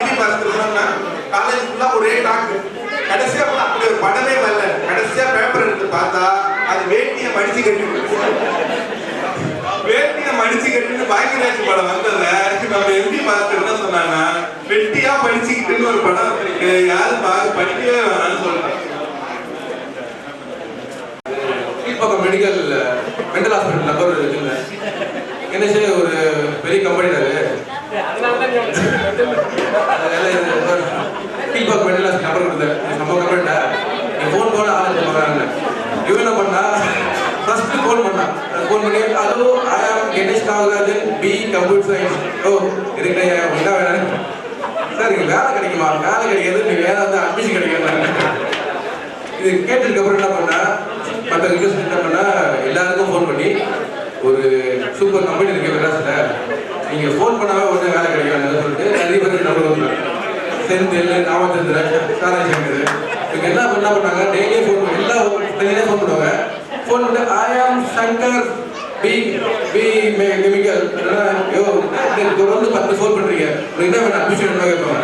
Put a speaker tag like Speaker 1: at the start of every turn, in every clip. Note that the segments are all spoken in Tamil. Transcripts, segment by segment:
Speaker 1: காலேஜ் ஃபுல்லா ஒரே டாக். கடைசியா அப்படி ஒரு படமே வரல. கடைசியா பேப்பர் எடுத்து பார்த்தா அது வேட்டியை மடிச்சு கட்டிட்டு பாக்கியராஜ் படம் வந்ததுல நம்ம எம்பி பார்த்து என்ன சொன்னாங்க, வெட்டியா படிச்சுக்கிட்டுன்னு ஒரு படம் இருக்கு, யாரும் படிக்கவே வேணாம்னு சொல்றேன்.
Speaker 2: கீழ்பக்கம் மென்டல் ஹாஸ்பிட்டல் நம்பர் இருக்குல்ல, என்ன ஒரு பெரிய கம்பெனி கீழ்பக்கம் மென்டல் ஹாஸ்பிட்டல் நம்பர் கொடுத்தேன். நம்ம கம்பெனிட்ட நீ ஃபோன் போட ஆள் போகிறாங்க. இவன் என்ன பண்ணா, ஃபர்ஸ்ட் ஃபோன் பண்ணான். ஃபோன் பண்ணி hello I am Ganesh Nagarajan, B computer science. ஓ இதுக்கிட்ட என்ன வேணும் சார், இங்கே வேலை கிடைக்குமா? வேலை கிடைக்காது, நீ வேலை வந்து அட்மிஷன் கிடைக்காது. இது கேட்டதுக்கு அப்புறம் என்ன பண்ணா, மற்ற ரிக்வஸ்ட் என்ன பண்ணா, எல்லாருக்கும் ஃபோன் பண்ணி ஒரு சூப்பர் கம்பெனி இருக்கு மெட்ராஸில், நீங்கள் ஃபோன் பண்ணாவே உடனே வேலை கிடைக்காதுன்னு சொல்லிட்டு நிறைய பேருக்கு நம்பர் வந்துடுறாங்க. செந்தில், ராமச்சந்திரன், சாராசங்கர், இவங்க என்ன பண்ணாங்க, டெய்லியே ஃபோன் பண்ணி எல்லாம் தனியாக ஃபோன் பண்ணுவாங்க. ஃபோன் பண்ணி ஐ ஆம் சங்கர் பி கெமிக்கல், வந்து 10 ஃபோன் பண்ணுறீங்க, என்ன வேணும் அட்மிஷன் கேட்பாங்க.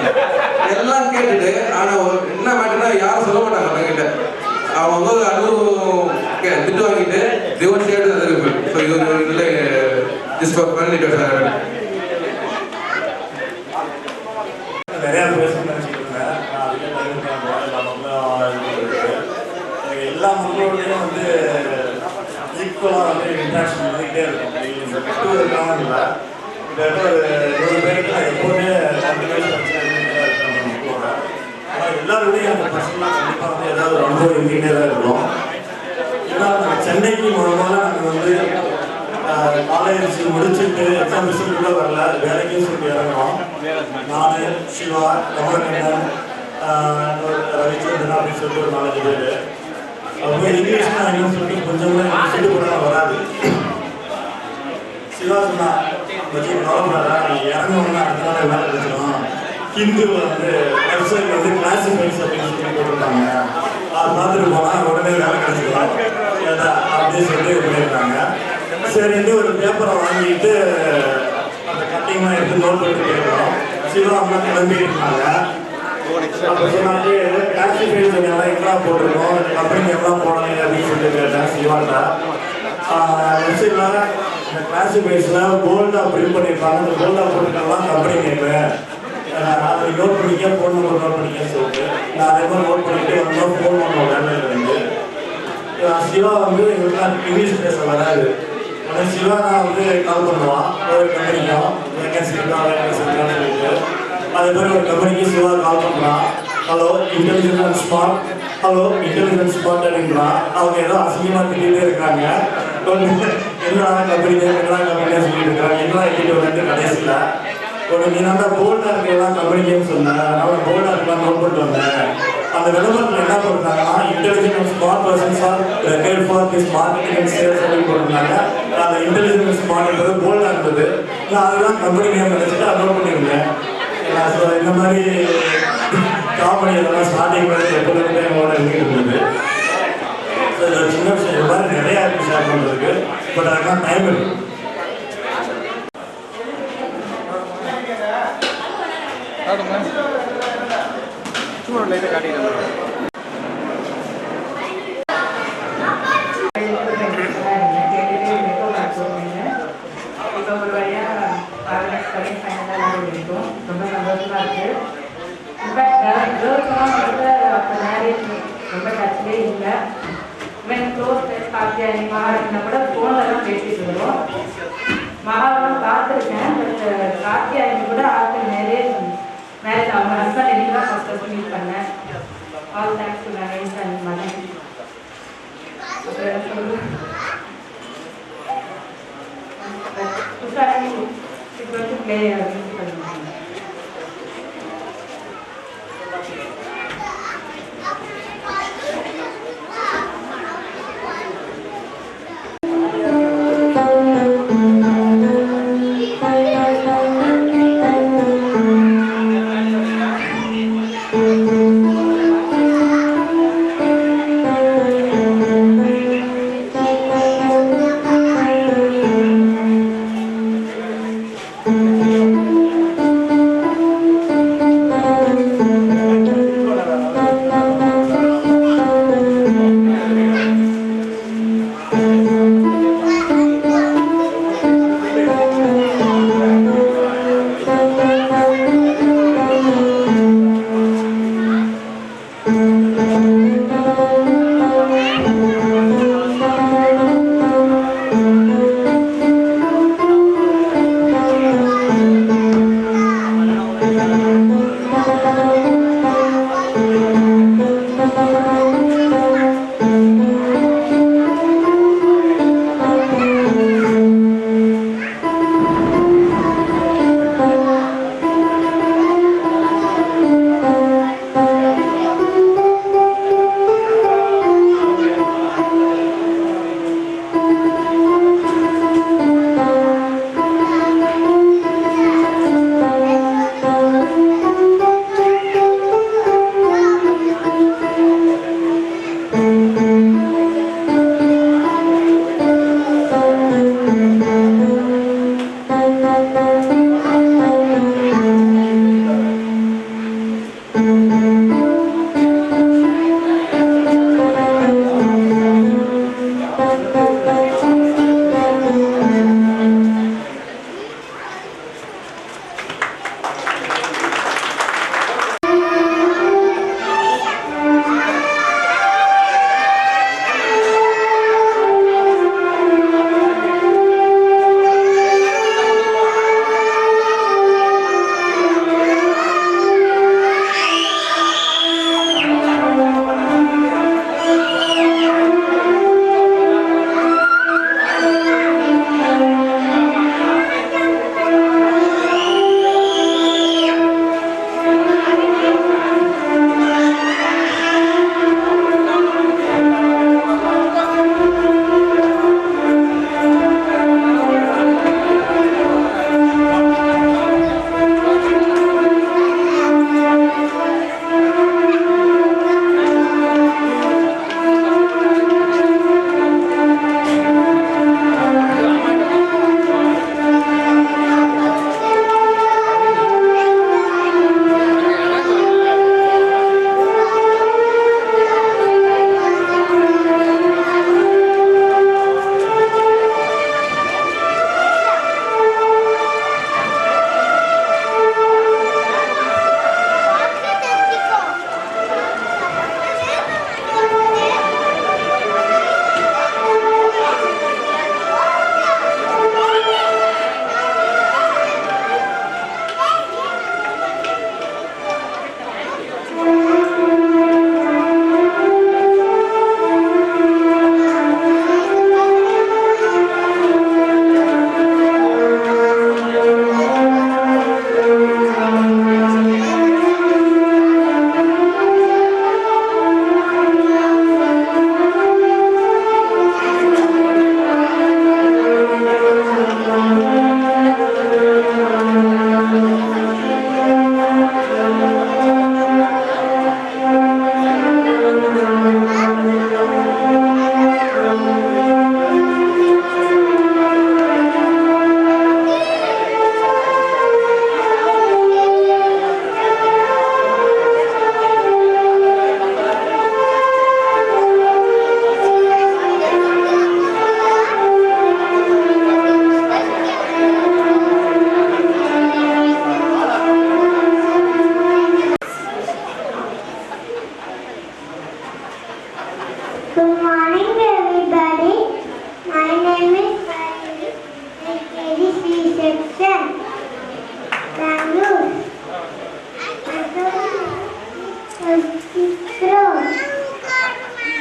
Speaker 2: எல்லாம் கேட்டுட்டு ஆனால் என்ன மேட்டர்னா யாரும் சொல்ல மாட்டாங்க அவங்ககிட்ட. அவங்க அதுவும் திட்டு வாங்கிட்டு தேவன் சேர்த்து அதை இருக்கு. ஸோ இது ஒரு இதில் டிஸ்கஸ் பண்ணிட்டு
Speaker 3: நிறையா பேசணும்னு நினச்சிட்டு இருந்தேன். எல்லா மக்களோடையும் வந்து ஈக்குவலாக வந்து இன்ட்ராக்ஷன் பண்ணிக்கிட்டே இருக்கும். இருக்காமல் இல்லை, கிட்டத்தட்ட ஒரு 100 பேருக்கு நான் எப்போதுமே கண்டிப்பாக பிரச்சனை இருக்கேன் மக்களோட. ஆனால் எல்லாருடையும் அந்த பிரச்சனைலாம் கண்டிப்பாக வந்து ஏதாவது ஒரு அனுபவம் இருந்துகிட்டே தான் இருக்கும். ஏன்னா சென்னைக்கு முதல்ல நாங்கள் வந்து காலேஜ் முடிச்சுட்டு எக்ஸாம் ரிசல்ட் கூட வரல, வேலைக்கும் சொல்லி இறங்கணும். நான், சிவா, கமலக்கண்ணன், ரவிச்சந்திரன் அப்படின்னு சொல்லிட்டு ஒரு 4 பேர். அவங்க இங்கிலீஷ்னா என்னன்னு சொல்லிட்டு கொஞ்சம் சொல்லிட்டு கூட வராது. சிவா சொன்னா வச்சு கவலைப்படாதா, நீ இறங்கணும்னா அதனால வேலை கிடைச்சிடும். ஹிந்து வந்து வெப்சைட் வந்து கிளாசிஃபைஸ் அப்படின்னு சொல்லி போட்டிருக்காங்க, அதை பார்த்துட்டு போனால் உடனே வேலை கிடைச்சிடும் அப்படின்னு சொல்லிட்டு பண்ணியிருக்காங்க. சரின்னு ஒரு பேப்பரை வாங்கிட்டு அந்த கட்டிங்லாம் எடுத்து நோட் பண்ணிட்டு போயிருக்கோம். சிவா அம்மா கிளம்பிட்டு இருந்தாங்க. அப்போ சொன்னாங்க கிளாசிஃபைஸ் எல்லாம் எங்கெல்லாம் போட்டிருக்கோம், கம்பெனி எல்லாம் போனீங்க அப்படின்னு சொல்லிட்டு கேட்டேன் சிவாட்டா. வெப்சைட்டில் இந்த கிளாசிஃபைஸில் போல்டாக பிரிண்ட் பண்ணியிருப்பாங்க, அந்த போல்டாக போட்டுக்கலாம் கம்பெனி நேம் அதை நோட் பண்ணிக்க, ஃபோன் நம்பர் நோட் பண்ணிக்க சொல்லிட்டு நான் அதே மாதிரி நோட் பண்ணிட்டு வந்தோம். ஃபோன் நம்பர் வேலை இருந்து சிவா வந்து எங்களுக்கு இங்கிலீஷ் பேச வராது. ஆனால் சிவா நான் வந்து கால் பண்ணுவான் ஒரு கம்பெனிக்கும், வேகன்சி இருக்கான்னு சொல்லிட்டு அதே மாதிரி ஒரு கம்பெனிக்கு சிவா கால் பண்ணுறான். Hello intelligence spot, hello intelligence spot அப்படின்றான். அவங்க ஏதோ அசிங்கமாக திட்டிகிட்டே இருக்காங்க. என்னடா கம்பெனியாக சொல்லிட்டு இருக்காங்க, என்னெல்லாம் எங்கிட்ட வந்து கடைசியில் ஒரு நீ நல்லா போல்டாக இருக்கலாம் கம்பெனிக்குன்னு சொன்னேன். அதனால போல்டாக இருக்கலாம் நோட் பண்ணிட்டு வந்தேன். அந்த விளம்பரத்தில் என்ன போட்டிருந்தாங்கன்னா, intelligent smart persons are required for this marketing and sales அப்படின்னு போட்டிருந்தாங்க. அந்த இன்டெலிஜென்ட் ஸ்மார்ட்ன்றது போல்டாக இருந்தது. நான் அதெல்லாம் கம்பெனி நேம் நினச்சிட்டு அதை நோட் பண்ணியிருந்தேன். ஸோ இந்த மாதிரி காமெடி இதெல்லாம் ஸ்டார்டிங் வந்து எப்போதுமே எங்களோட இருந்துட்டு இருந்தது. ஸோ இதில் சின்ன விஷயம் இது மாதிரி நிறையா இருக்குது ஷேர் பண்ணுறதுக்கு. பட் அதுக்கெல்லாம் டைம் இருக்குது.
Speaker 4: லைட்டாக காட்டிக்கிறேன்.
Speaker 5: ரொம்ப சந்தோஷமா இருக்கு. ரொம்ப டச்லேயே இல்லை. இவன் க்ளோஸ் ஃப்ரெண்ட்ஸ் கார்த்தியாயி மகாலட்சுமினா கூட ஃபோனில் தான் பேசிட்டு வருவோம். மகாலாம் பார்த்துருக்கேன். பட் கார்த்தியாயி கூட ஆட்கள் மேரேஜ் அவங்க ஹஸ்பண்ட் இன்னைக்கு தான் ஃபர்ஸ்ட் மீட் பண்ணேன். All thanks to Ganesh and Madan. அப்புறம் சொல்லுவேன் இப்போ வந்து பிளே அப்படின்னு சொல்லுவாங்க.
Speaker 6: Thank you.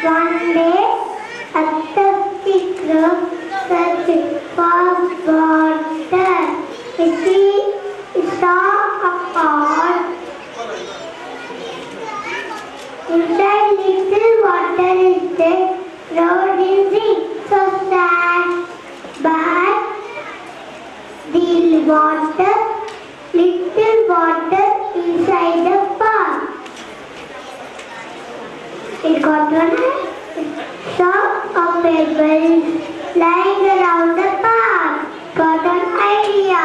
Speaker 6: One day, a thirsty crow searched for water. He saw a pond. Inside little water is there. Crow didn't drink, so sad. But little water inside the pond. It got one saw a pebble lying around the pond. Got an idea.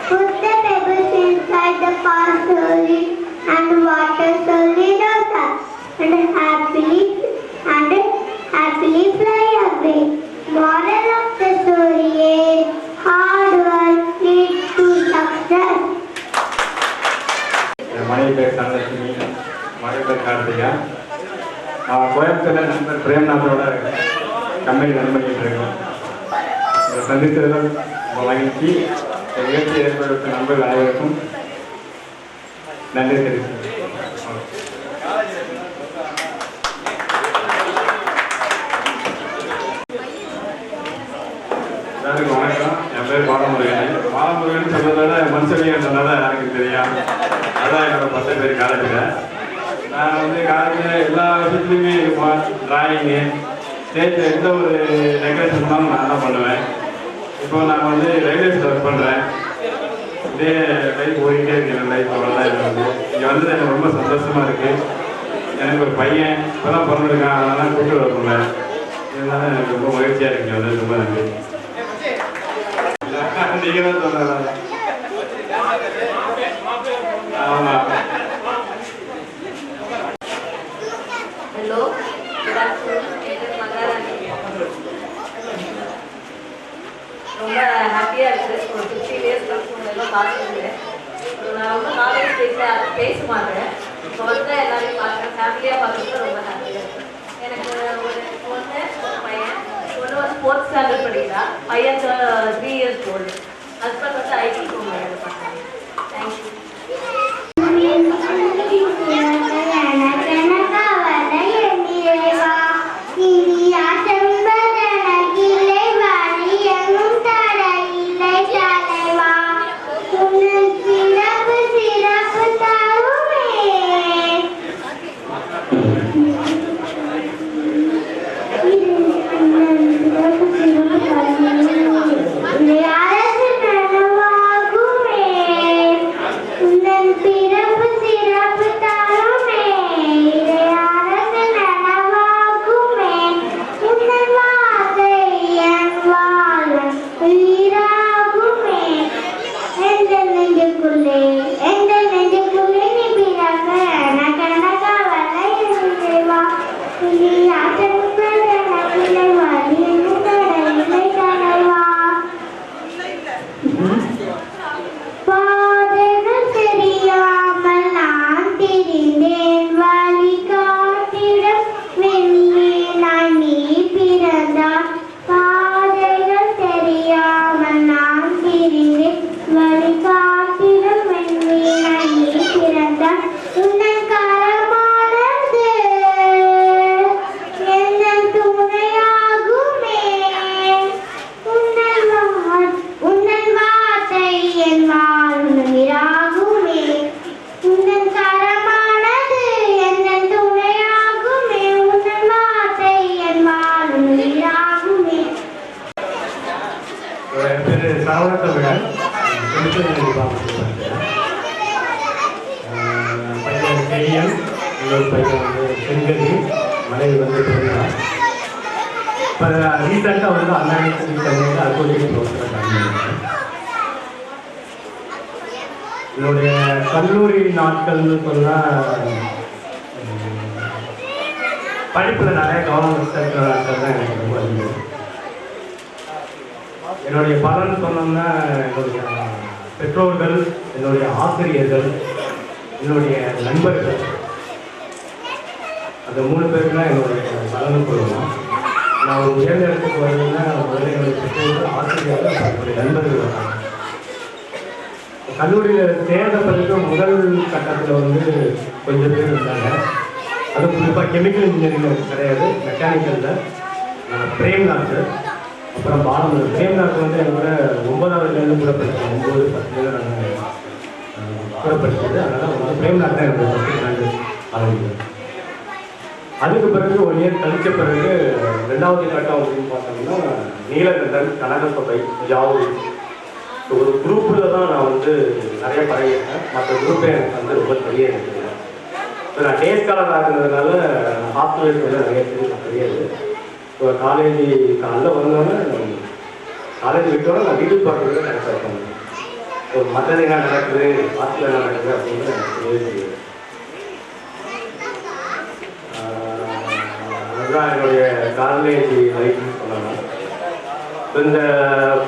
Speaker 6: Put the pebbles inside the pond slowly and water slowly rose up and happily fly away. Moral of the story is hard work leads to success.
Speaker 7: மனைவி பேர் தனலட்சுமி, மகள் பேர் கார்த்திகா. கோயம்புத்தூரில் நண்பர் பிரேம்நாத்தோட கம்பெனி ரன் பண்ணிட்டு இருக்கோம். இதை சந்தித்ததில் ரொம்ப மகிழ்ச்சி. நிகழ்ச்சி ஏற்படுத்த நண்பர்கள் அனைவருக்கும் நன்றி தெரிவிக்கிறேன். எல்லாருக்கும் வணக்கம். என் பேர் பாலமுருகன். பாலமுருகன் சொல்றதோட மனுஷன் சொன்னதான் எனக்கு தெரியும். அதான் என்னோட 10 பேர் காலேஜில். நான் வந்து காலேஜில் எல்லா விஷயத்துலையுமே இருப்பேன். டிராயிங்கு, ஸ்டேஜில் எந்த ஒரு டெக்கரேஷன் பண்ணாலும் நான் தான் பண்ணுவேன். இப்போ நான் வந்து ரயில்வேஸில் ஒர்க் பண்ணுறேன். இதே லைஃப் ஓடிக்கிட்டே இருக்கு. என் லைஃப் அவ்வளோதான் இருக்குது. இங்கே வந்து எனக்கு ரொம்ப சந்தோஷமாக இருக்குது. எனக்கு ஒரு பையன் இப்போ தான் பிறந்திருக்கான். அதெல்லாம் கூப்பிட்டு வர முடியல. இதனால எனக்கு ரொம்ப மகிழ்ச்சியாக இருக்குங்க. அது ரொம்ப நன்றி. நீங்கள் தான் சொன்னாங்க. ஆமாம்.
Speaker 5: ஹலோ, ரொம்ப ஹாப்பியாக இருக்குது. ஒரு 50 இயர்ஸ் எல்லாம் பார்த்துருக்கேன். நான் ரொம்ப காலேஜ் பேச மாட்டேன். இப்போ வந்து எல்லாரையும் பார்க்குறேன். ஃபேமிலியாக பார்க்குறது ரொம்ப ஹாப்பியாக இருக்குது. எனக்கு ஒரு பொண்ணு, ஒரு பையன். பொண்ணு வந்து 4th ஸ்டாண்டர்ட் படிக்கிறா. பையன் 3 இயர்ஸ் ஓல்டு. ஹஸ்பண்ட் வந்து ஐடி கம்பெனியில் பார்க்குறாங்க. தேங்க்யூ.
Speaker 7: பையன் இன்னொரு பையன் வந்து செங்கதி மனைவி வந்து பிறந்தார். இப்போ ரீசெண்டாக வந்து அண்ணாச்சி வந்து அக்கௌண்டிங் ப்ரொஃபஸராக பண்ணியிருக்கேன். என்னுடைய கல்லூரி நாட்கள்னு சொன்னால் படிப்பில் நிறைய கவனம் செலுத்துகிற நாட்கள் தான் எனக்கு ரொம்ப அதிகம். என்னுடைய பலன் சொன்னோம்னா என்னுடைய பெற்றோர்கள், என்னுடைய ஆசிரியர்கள், என்னுடைய நண்பர்கள், அந்த 3 பேருக்கு தான் என்னுடைய பலனும் கொள்ளணும். நான் ஒரு உயர்ந்த இடத்துக்கு வரணும்னா முதல்ல என்னுடைய பெற்றோர்கள், ஆசிரியர்கள், என்னுடைய நண்பர்கள் வராங்க. கல்லூரியில் சேர்ந்த பிறகு முதல் கட்டத்தில் வந்து கொஞ்சம் பேர் இருந்தாங்க.
Speaker 8: அதுவும் குறிப்பாக கெமிக்கல் இன்ஜினியரிங் கிடையாது, மெக்கானிக்கலில் பிரேம்நாத், அப்புறம் பாலமுருகன். பிரேம்நாத் வந்து என்னோட 9ஆவதுலேருந்து கூட படித்தேன், 9, 10 நாங்கள் கூட படித்தது. அதனால் வந்து பிரேம்நாத் தான் எனக்கு ஃபஸ்ட்டு நாங்கள் ஆரம்பிக்கிறேன். அதுக்கு பிறகு 1 இயர் கழிச்ச பிறகு 2வது கட்டம் அப்படின்னு பார்த்தோம்னா நீலகண்டன், கனகசபை, ஜாவூர் ஒரு குரூப்பில் தான் நான் வந்து நிறைய பழகிட்டேன். மற்ற குரூப்பே எனக்கு வந்து ரொம்ப தெரிய இருக்குது. ஸோ நான் டே ஸ்காலராக இருந்ததுனால ஹாஸ்டல்ஸ் வந்து நிறைய தெரியாது. ஸோ காலேஜ் காலைல வந்தோன்னே காலேஜ் விட்டோன்னே நான் வீட்டுக்கு பார்க்குறது கரெக்டாக இருப்பேன். ஸோ மற்றது என்ன நடக்குது, ஹாஸ்டலில் என்ன நடக்குது அப்படின்னு எனக்கு தெரியவே தெரியாது. அதுதான் என்னுடைய காலேஜ் லைஃப்னு சொல்லலாம். இந்த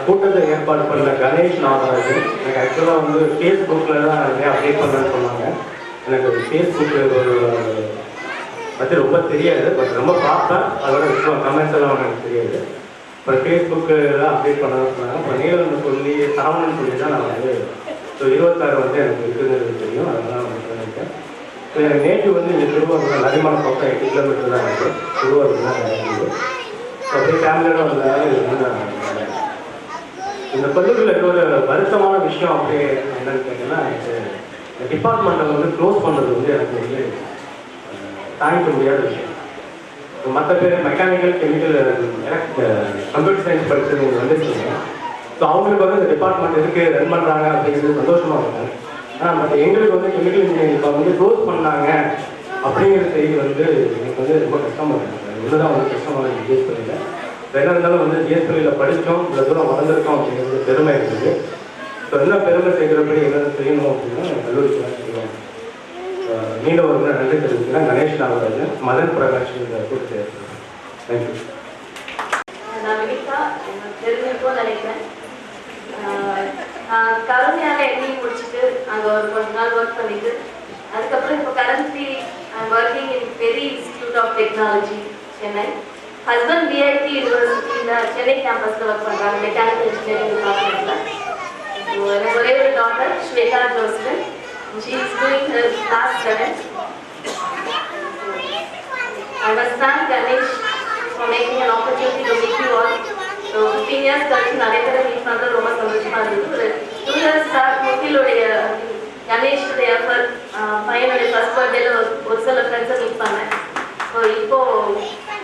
Speaker 8: கூட்டத்தை ஏற்பாடு பண்ண கணேஷ் நாகராஜன் எனக்கு ஆக்சுவலாக வந்து ஃபேஸ்புக்கில் தான் நிறைய அப்டேட் பண்ணேன்னு சொன்னாங்க. எனக்கு ஃபேஸ்புக்கு பற்றி ரொம்ப தெரியாது, பட் ரொம்ப பார்ப்பேன். அதோட விஷயம் கமெண்ட்ஸ் எல்லாம் எனக்கு தெரியாது. அப்புறம் ஃபேஸ்புக்கில் அப்டேட் பண்ணணும்னு சொன்னாங்க. அப்புறம் நீலன்னு சொல்லி சரவணன் சொல்லி தான் நான் வந்து ஸோ 26 வந்து எனக்கு இருக்குதுன்னு தெரியும். அதெல்லாம் வந்து பண்ணியிருக்கேன். ஸோ எனக்கு நேற்று வந்து இங்கே திருவாரூர் நரிமலை பக்கம் 8 கிலோமீட்டர் தான் இருக்குது. திருவாரூர் தான் இருக்குது. ஸோ அப்படியே ஃபேமிலியோட வந்தாலும் இந்த கல்லூரியில் இன்னொரு வருத்தமான விஷயம் அப்படியே என்னன்னு கேட்டீங்கன்னா, எனக்கு டிபார்ட்மெண்ட்டை வந்து க்ளோஸ் பண்ணுறது வந்து எனக்கு வந்து தாங்கிக்க முடியாத விஷயம். மற்ற பேர் மெக்கானிக்கல், கெமிக்கல், கம்ப்யூட்டர் சயின்ஸ் படிச்சவங்க வந்துருக்கீங்க. ஸோ அவங்களுக்கு வந்து இந்த டிபார்ட்மெண்ட் இருக்குது, ரன் பண்ணுறாங்க அப்படிங்கிறது சந்தோஷமாக இருக்கும். ஆனால் பட் எங்களுக்கு வந்து கெமிக்கல் இன்ஜினியரிங் இப்போ வந்து க்ளோஸ் பண்ணாங்க அப்படிங்கிற செய்தி வந்து எனக்கு வந்து ரொம்ப கஷ்டமாக இருக்குது. இதுதான் வந்து கஷ்டமாக இருக்குது ஜிஎஸ்பியில். என்ன இருந்தாலும் வந்து ஜிஎஸ்பியில் படித்தோம், இவ்வளோ தூரம் வளர்ந்துருக்கோம் அப்படிங்கிறது பெருமை இருக்குது. ஸோ என்ன பெருமை செய்கிறபடி என்னென்ன செய்யணும் அப்படின்னா கல்லூரிக்கு தான் செய்யணும். நீண்ட ஒரு முறை நன்றி தெரிவிக்கிறேன். கணேஷ் நாகராஜன், மதன் பிரகாஷ் கொடுத்து. தேங்க்யூ.
Speaker 5: நான் வினிகா, எனக்கு தெரிஞ்சிருக்கோன்னு நினைக்கிறேன். நான் கருணையால் எண்ணி முடிச்சுட்டு அங்கே ஒரு கொஞ்ச நாள் ஒர்க் பண்ணிட்டு அதுக்கப்புறம் இப்போ currently I'm working in Peri institute of technology, Chennai. Husband PIT யூனிவர்சிட்டியில் சென்னை கேம்பஸில் ஒர்க் பண்ணுறாங்க, மெக்கானிக்கல் இன்ஜினியரிங் டிபார்ட்மெண்ட்டில். எனக்கு ஒரே ஒரு daughter Swetha Joston. She is doing her class 7. I must thank Ganesh for making an opportunity to meet you all. So 15 years கழிச்சு நிறைய பேரை மீட் பண்ணுறது ரொம்ப சந்தோஷமாக இருந்தது. 2 years ஸ்டார்ட் முகிலுடைய கணேஷுடைய எஃபர்ட், பையனுடைய ஃபர்ஸ்ட் பர்த்டேல ஒரு சில ஃப்ரெண்ட்ஸை மீட் பண்ணேன். ஸோ இப்போ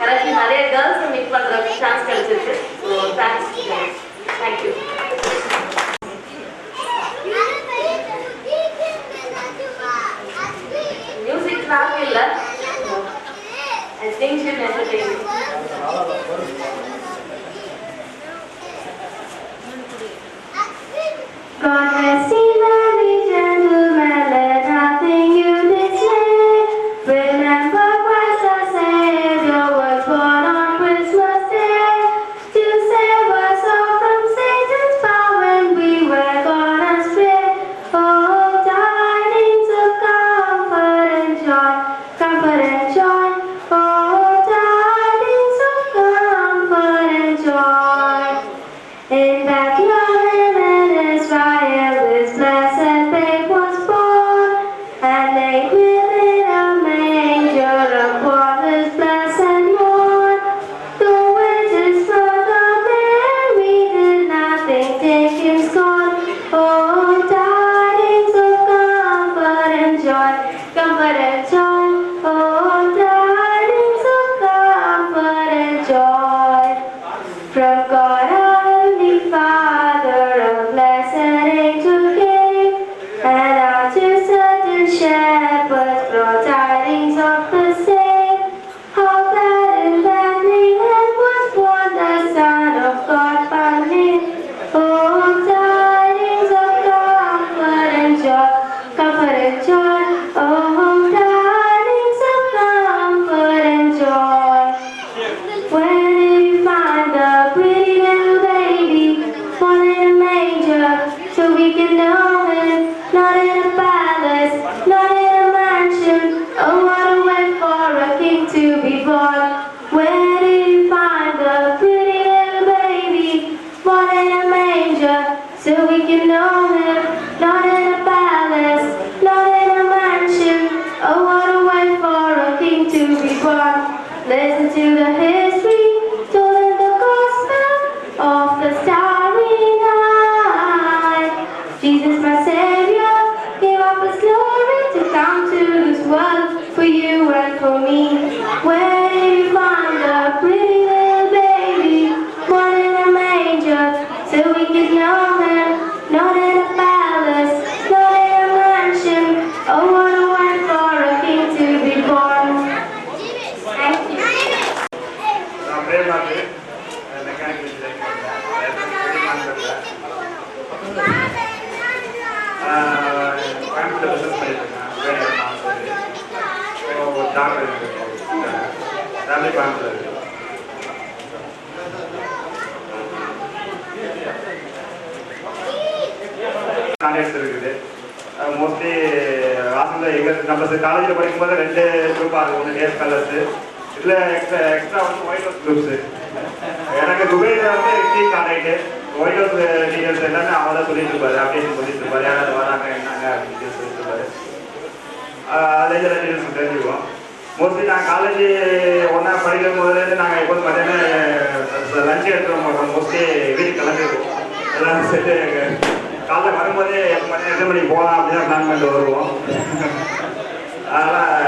Speaker 5: கரெக்ட்லி நிறைய கேர்ள்ஸை மீட் பண்ணுற சான்ஸ் கிடைச்சிருக்கு. So thanks Ganesh. Thank you. Music class இல்லை, I think she'll entertain me.
Speaker 6: God has seen many gentlemen, let nothing you dismay. Remember Christ our Savior was born on Christmas Day to save us all from Satan's power when we were gone astray. Oh, tidings of comfort and joy, comfort and joy. Oh, tidings of comfort and joy. In Bethlehem and Israel, this blessed babe was born, and laid within a manger upon his blessed morn. Though with his mother Mary did nothing take him scorn. Oh, tidings of comfort and joy, comfort and joy. Oh, tidings of comfort and joy. From God our Heavenly Father, a blessed angel came, and unto certain shepherds brought tidings of the same. How glad in Bethlehem was born the Son of God by name. Oh, tidings of comfort and joy, comfort and joy. Oh, tidings was for you and for me. Where did you find a pretty little baby, born in a manger, so we could know him? Not in a palace, not in a mansion. Oh, what a word for a king to be born. Thank you.
Speaker 7: நான் Premnath mechanical engineering Coimbatore business பண்ணிட்டுருக்கேன் ஒரு ஜாப் ஃபேமிலி கோயம்புத்தூர் இருக்கு கான்டாக்ட்ஸ் இருக்குது மோஸ்ட்லி ராசனில் எங்கள் நம்ம காலேஜில் படிக்கும்போது 2 குரூப் ஆகும். ஒன்று டேஸ் கலர்ஸு இதில் எக்ஸ்ட்ரா வந்து ஒயிட் ஹவுஸ் குரூப்ஸு. எனக்கு துபையில் வந்து key contact white house details எல்லாமே அவன் தான் சொல்லிட்டு இருப்பாரு, அப்டேஷன் சொல்லிட்டு இருப்பாரு, யாராவது வராங்க என்னங்க அப்படின்னு டீட்டெயில்ஸ் சொல்லிட்டு இருப்பாரு. அதில் சில டீட்டெயில்ஸ் தெரிஞ்சுக்குவோம். மோஸ்ட்லி நாங்கள் காலேஜ் ஒன்றா படிக்கும் போதுலேருந்து நாங்கள் எப்போது பார்த்தீங்கன்னா லஞ்சு எடுத்துகிட்டு போகிறோம். மோஸ்ட்லி வீட்டுக்கு கிளம்பிடுவோம் எல்லாரும் சேர்த்து காலைல வரும்போதே 8 மணிக்கு போகலாம் அப்படின்னு தான் பிளான் பண்ணிட்டு வருவோம். அதனால்